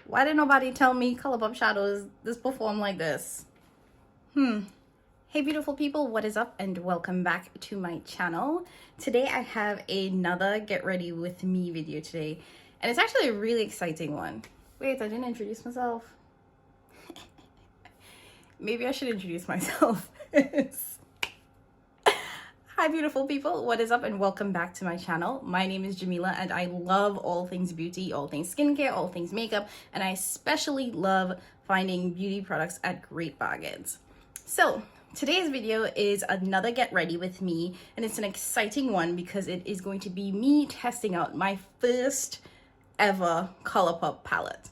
Why did nobody tell me Colourpop shadows this perform like this? Hey beautiful people, what is up and welcome back to my channel. Today I have another get ready with me video today, and it's actually a really exciting one. Wait, I didn't introduce myself. Maybe I should introduce myself. Hi beautiful people, what is up and welcome back to my channel. My name is Jamila and I love all things beauty, all things skincare, all things makeup, and I especially love finding beauty products at great bargains. So today's video is another get ready with me, and it's an exciting one because it is going to be me testing out my first ever Colourpop palette.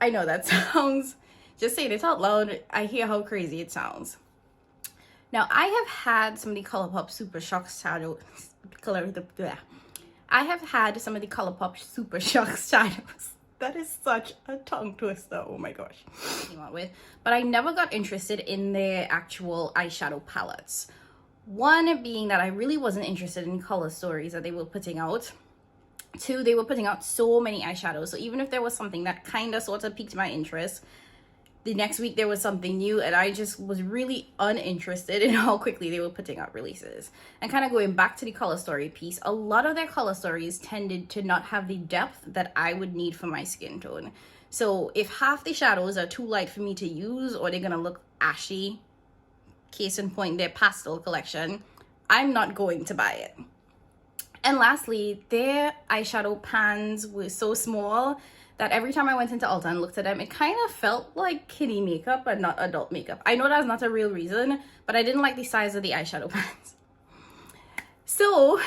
I know that sounds, just saying it out loud, I hear how crazy it sounds. Now, I have had some of the Colourpop Super Shock shadows. I have had some of the Colourpop Super Shock shadows. That is such a tongue twister. Oh my gosh. But I never got interested in their actual eyeshadow palettes. One being that I really wasn't interested in color stories that they were putting out. Two, they were putting out so many eyeshadows. So even if there was something that kind of sort of piqued my interest, the next week there was something new, and I just was really uninterested in how quickly they were putting out releases. And kind of going back to the color story piece, a lot of their color stories tended to not have the depth that I would need for my skin tone. So if half the shadows are too light for me to use, or they're gonna look ashy, case in point their pastel collection, I'm not going to buy it. And lastly, their eyeshadow pans were so small that every time I went into Ulta and looked at them, it kind of felt like kiddie makeup and not adult makeup. I know that's not a real reason, but I didn't like the size of the eyeshadow pans. So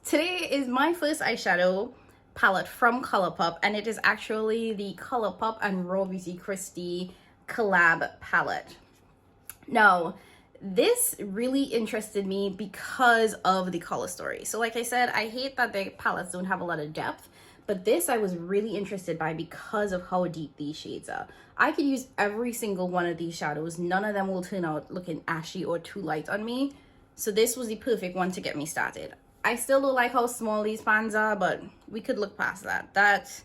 today is my first eyeshadow palette from Colourpop, and it is actually the Colourpop and RawBeautyKristi Collab palette. Now, this really interested me because of the color story. So like I said, I hate that the palettes don't have a lot of depth, but this I was really interested by because of how deep these shades are. I could use every single one of these shadows. None of them will turn out looking ashy or too light on me. So this was the perfect one to get me started. I still don't like how small these pans are, but we could look past that. That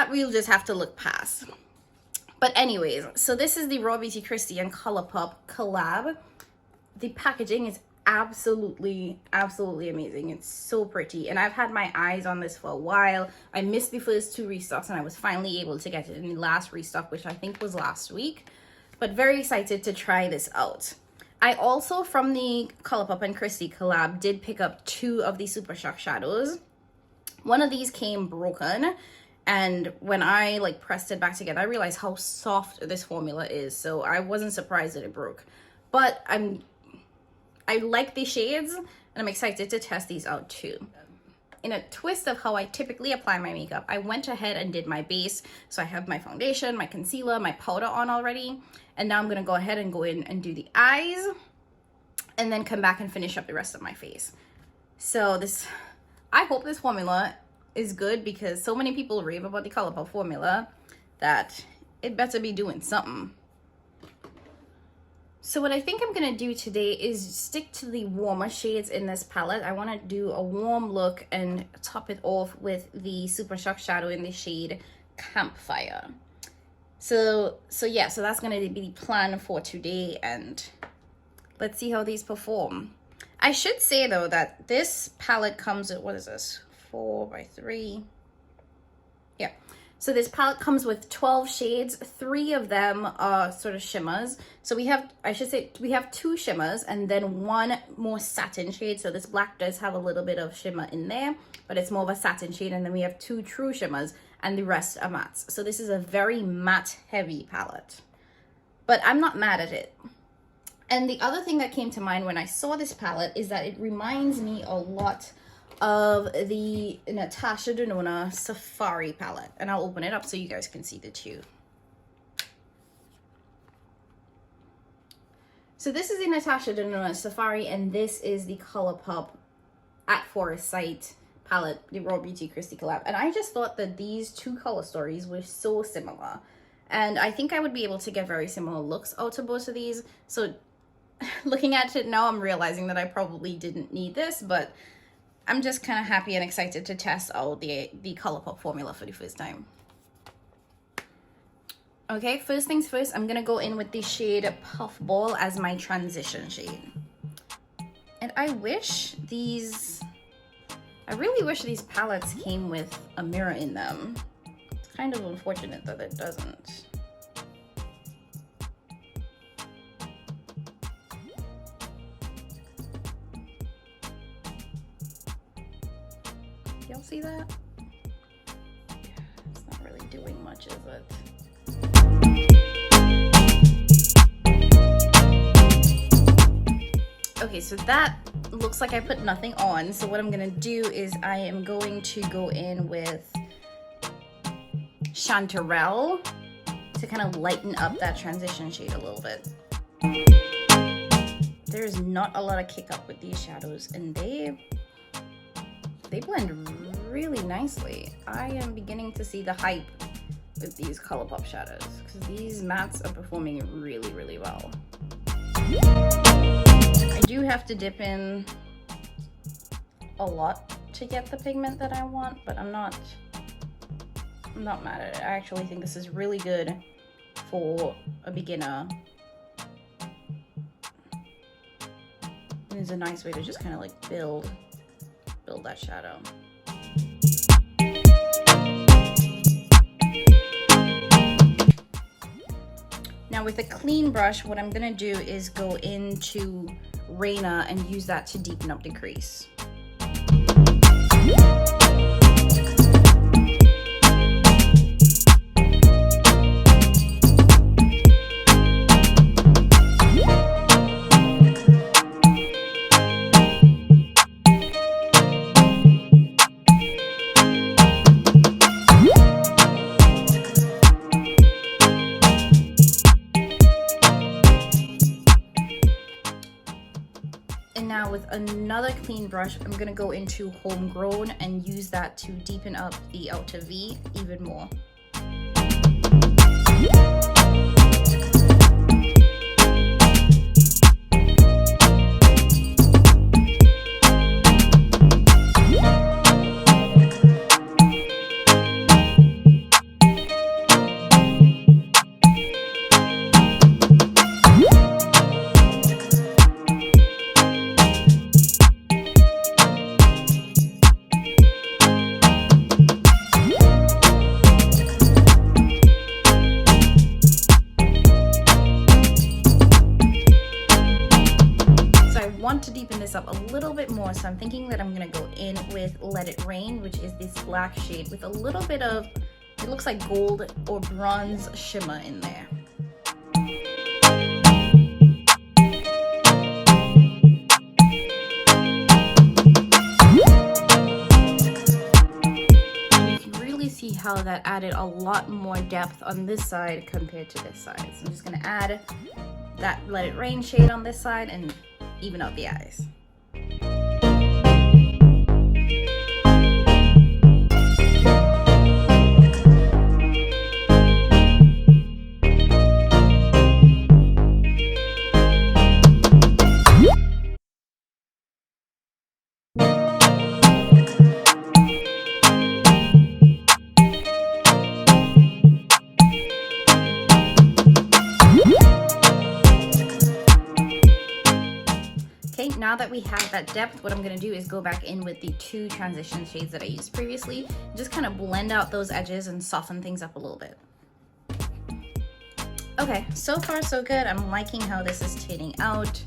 we'll just have to look past. But anyways, so this is the RawBeautyKristi and Colourpop collab. The packaging is absolutely amazing. It's so pretty, and I've had my eyes on this for a while. I missed the first two restocks, and I was finally able to get it in the last restock, which I think was last week. But very excited to try this out. I also, from the Colourpop and Kristi collab, did pick up two of the Super Shock shadows. One of these came broken, and when I pressed it back together, I realized how soft this formula is, so I wasn't surprised that it broke. But I like these shades, and I'm excited to test these out too. In a twist of how I typically apply my makeup, I went ahead and did my base. So I have my foundation, my concealer, my powder on already. And now I'm gonna go ahead and go in and do the eyes, and then come back and finish up the rest of my face. So I hope this formula is good, because so many people rave about the Colourpop formula that it better be doing something. So what I think I'm going to do today is stick to the warmer shades in this palette. I want to do a warm look and top it off with the Super Shock shadow in the shade Campfire. So that's going to be the plan for today, and let's see how these perform. I should say though that this palette comes with, what is this, 4x3? Yeah. So this palette comes with 12 shades. 3 of them are sort of shimmers. So we have, we have 2 shimmers and then 1 more satin shade. So this black does have a little bit of shimmer in there, but it's more of a satin shade. And then we have 2 true shimmers, and the rest are mattes. So this is a very matte heavy palette, but I'm not mad at it. And the other thing that came to mind when I saw this palette is that it reminds me a lot of the Natasha Denona Safari palette, and I'll open it up so you guys can see the two. So this is the Natasha Denona Safari, and this is the Colourpop at Foresight palette, the RawBeautyKristi Collab. And I just thought that these two color stories were so similar, and I think I would be able to get very similar looks out of both of these. So looking at it now, I'm realizing that I probably didn't need this, but I'm just kind of happy and excited to test out the Colourpop formula for the first time. Okay, first things first, I'm gonna go in with the shade Puffball as my transition shade. And I really wish these palettes came with a mirror in them. It's kind of unfortunate that it doesn't. Y'all see that? It's not really doing much, is it? Okay, so that looks like I put nothing on. So what I'm gonna do is I am going to go in with Chanterelle to kind of lighten up that transition shade a little bit. There's not a lot of kick up with these shadows, and they blend really nicely. I am beginning to see the hype with these Colourpop shadows because these mattes are performing really, really well. I do have to dip in a lot to get the pigment that I want, but I'm not mad at it. I actually think this is really good for a beginner. And it's a nice way to just kind of like build that shadow. Now with a clean brush, what I'm gonna do is go into Raina and use that to deepen up the crease. Now with another clean brush, I'm gonna go into Homegrown and use that to deepen up the outer V even more. To deepen this up a little bit more, so I'm thinking that I'm gonna go in with Let It Rain, which is this black shade with a little bit of, it looks like gold or bronze shimmer in there. And you can really see how that added a lot more depth on this side compared to this side. So I'm just gonna add that Let It Rain shade on this side and even out the eyes. Now that we have that depth, what I'm going to do is go back in with the two transition shades that I used previously, just kind of blend out those edges and soften things up a little bit. Okay, so far so good. I'm liking how this is turning out.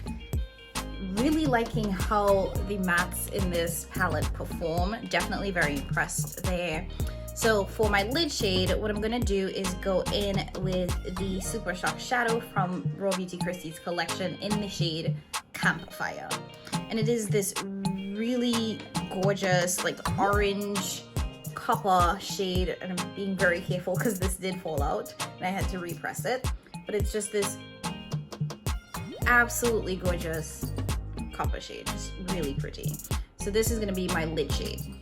Really liking how the mattes in this palette perform. Definitely very impressed there. So for my lid shade, what I'm gonna do is go in with the Super Shock Shadow from RawBeautyKristi's collection in the shade Campfire. And it is this really gorgeous, like orange copper shade, and I'm being very careful because this did fall out and I had to repress it. But it's just this absolutely gorgeous copper shade, just really pretty. So this is gonna be my lid shade.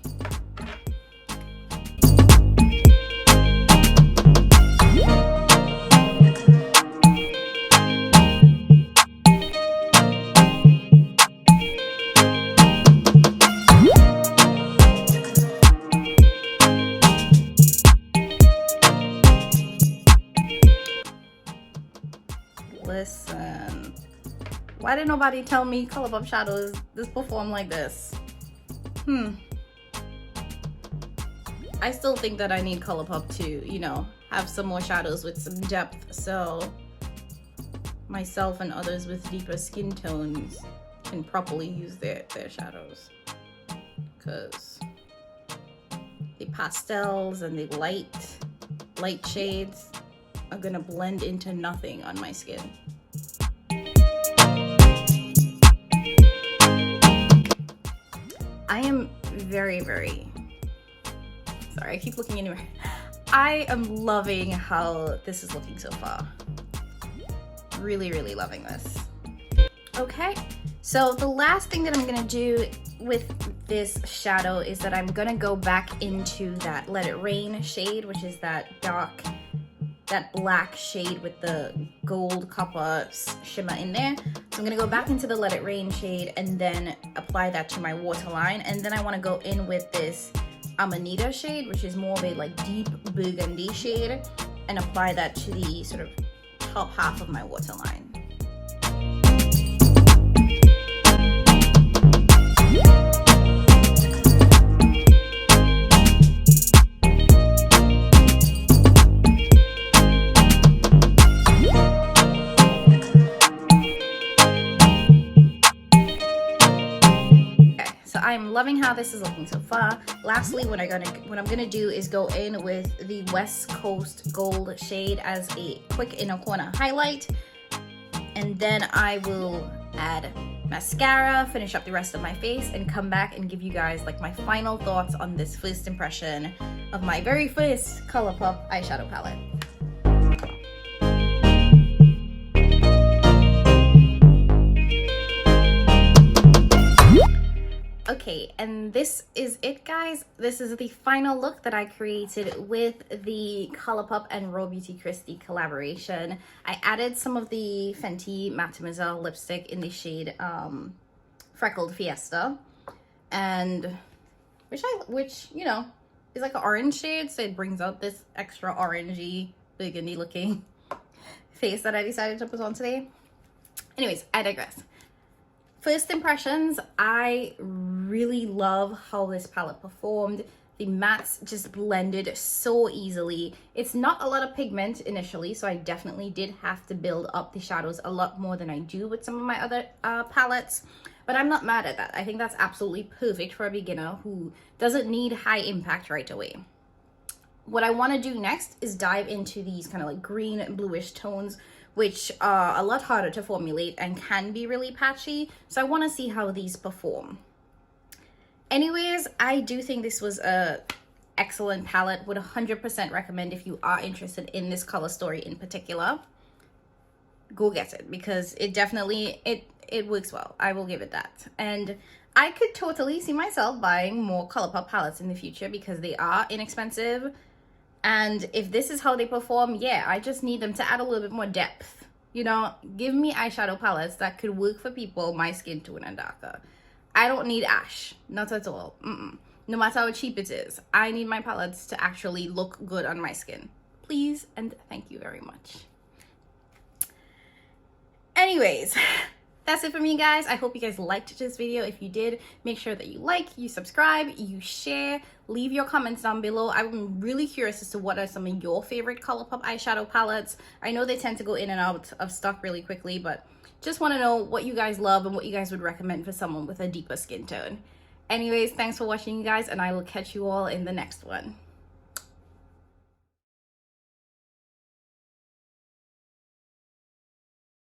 Listen, why did nobody tell me Colourpop shadows this perform like this? I still think that I need Colourpop to, you know, have some more shadows with some depth, so myself and others with deeper skin tones can properly use their shadows, because the pastels and the light shades are gonna blend into nothing on my skin. I am very sorry, I keep looking anywhere. I am loving how this is looking so far. Really loving this. Okay, so the last thing that I'm gonna do with this shadow is that I'm gonna go back into that Let It Rain shade, which is that dark, that black shade with the gold copper shimmer in there. So I'm gonna go back into the Let It Rain shade and then apply that to my waterline, and then I want to go in with this Amanita shade, which is more of a like deep burgundy shade, and apply that to the sort of top half of my waterline. I'm loving how this is looking so far. Lastly, what I'm gonna do is go in with the West Coast Gold shade as a quick inner corner highlight, and then I will add mascara, finish up the rest of my face, and come back and give you guys like my final thoughts on this first impression of my very first Colourpop eyeshadow palette. Okay, and this is it, guys. This is the final look that I created with the Colourpop and RawBeautyKristi collaboration. I added some of the Fenty Mattemoiselle lipstick in the shade Freckled Fiesta, and which you know is like an orange shade, so it brings out this extra orangey, burgundy looking face that I decided to put on today. Anyways, I digress. First impressions, I really love how this palette performed. The mattes just blended so easily. It's not a lot of pigment initially, so I definitely did have to build up the shadows a lot more than I do with some of my other palettes. But I'm not mad at that. I think that's absolutely perfect for a beginner who doesn't need high impact right away. What I want to do next is dive into these kind of like green and bluish tones, which are a lot harder to formulate and can be really patchy. So I want to see how these perform. Anyways, I do think this was a excellent palette. Would 100% recommend if you are interested in this color story in particular. Go get it, because it definitely, it works well. I will give it that. And I could totally see myself buying more Colourpop palettes in the future because they are inexpensive. And if this is how they perform, yeah, I just need them to add a little bit more depth. You know, give me eyeshadow palettes that could work for people my skin tone and darker. I don't need ash, not at all. No matter how cheap it is, I need my palettes to actually look good on my skin. Please and thank you very much. Anyways, that's it for me, guys. I hope you guys liked this video. If you did, make sure that you like, you subscribe, you share, leave your comments down below. I'm really curious as to what are some of your favorite Colourpop eyeshadow palettes. I know they tend to go in and out of stock really quickly, but just want to know what you guys love and what you guys would recommend for someone with a deeper skin tone. Anyways, thanks for watching, you guys, and I will catch you all in the next one.